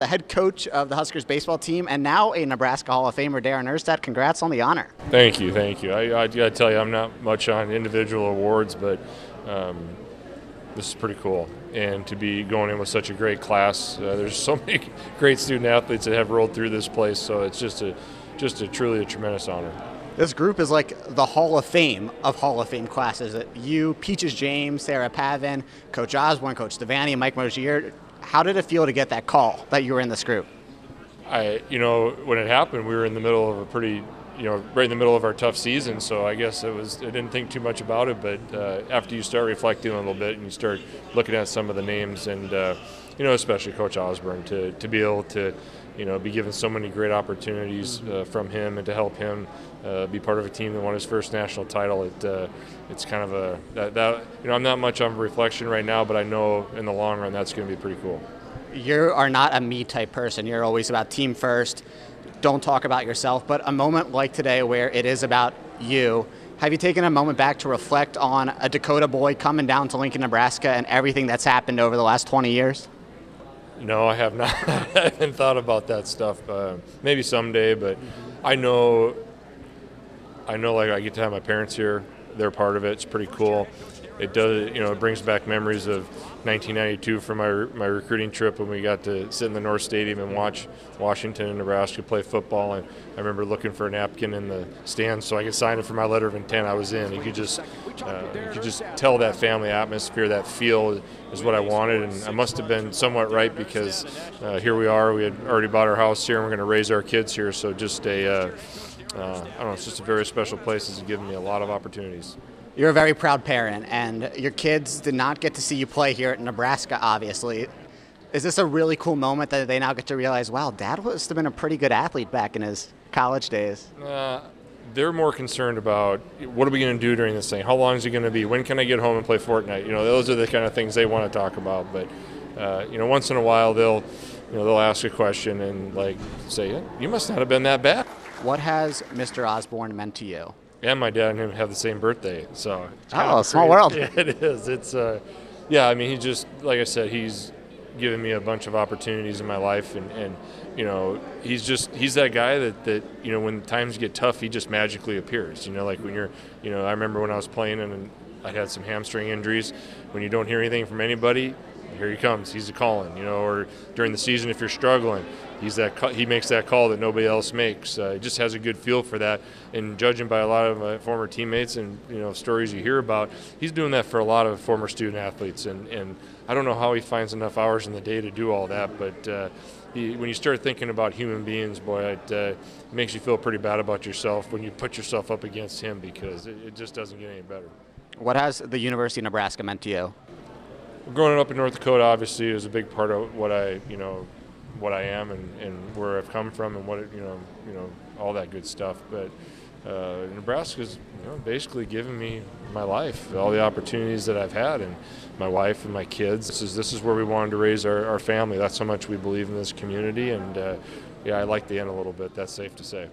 the head coach of the Huskers baseball team, and now a Nebraska Hall of Famer, Darin Erstad. Congrats on the honor. Thank you, thank you. I got to tell you, I'm not much on individual awards, but this is pretty cool. And to be going in with such a great class, there's so many great student athletes that have rolled through this place, so it's just truly a tremendous honor. This group is like the Hall of Fame of Hall of Fame classes. You, Peaches James, Sarah Pavin, Coach Osborne, Coach Devaney, Mike Mosier. How did it feel to get that call that you were in this group? When it happened, we were in the middle of a pretty, right in the middle of our tough season. So I guess I didn't think too much about it. But after you start reflecting a little bit and you start looking at some of the names and, especially Coach Osborne, to be able to, be given so many great opportunities from him and to help him be part of a team that won his first national title. It's kind of I'm not much on reflection right now, but I know in the long run that's going to be pretty cool. You are not a me type person. You're always about team first. Don't talk about yourself. But a moment like today where it is about you, have you taken a moment back to reflect on a Dakota boy coming down to Lincoln, Nebraska, and everything that's happened over the last 20 years? No, I have not. I haven't thought about that stuff. Maybe someday, but I know. Like I get to have my parents here. They're part of it. It's pretty cool. It does. It brings back memories of 1992 from my recruiting trip when we got to sit in the North Stadium and watch Washington and Nebraska play football. And I remember looking for a napkin in the stands so I could sign it for my letter of intent. I was in. You could just tell that family atmosphere, that feel is what I wanted. And I must have been somewhat right because here we are. We had already bought our house here and we're going to raise our kids here. So just it's just a very special place. It's given me a lot of opportunities. You're a very proud parent, and your kids did not get to see you play here at Nebraska, obviously. Is this a really cool moment that they now get to realize, wow, Dad must have been a pretty good athlete back in his college days? They're more concerned about what are we going to do during this thing? How long is it going to be? When can I get home and play Fortnite? Those are the kind of things they want to talk about. But once in a while they'll ask a question and say, yeah, you must not have been that bad. What has Mr. Osborne meant to you? And my dad and him have the same birthday, so small world. Yeah, it is. It's he just, like I said, he's given me a bunch of opportunities in my life, and he's that guy that when times get tough, he just magically appears. Like when I remember when I was playing and I had some hamstring injuries. When you don't hear anything from anybody, here he comes. He's a calling, or during the season if you're struggling, he makes that call that nobody else makes. He just has a good feel for that. And judging by a lot of my former teammates and stories you hear about, he's doing that for a lot of former student athletes. And I don't know how he finds enough hours in the day to do all that, but when you start thinking about human beings, boy, it makes you feel pretty bad about yourself when you put yourself up against him because it just doesn't get any better. What has the University of Nebraska meant to you? Growing up in North Dakota, obviously, is a big part of what I am and where I've come from and all that good stuff. But Nebraska's basically given me my life, all the opportunities that I've had, and my wife and my kids. This is where we wanted to raise our family. That's how much we believe in this community, and I like the end a little bit. That's safe to say.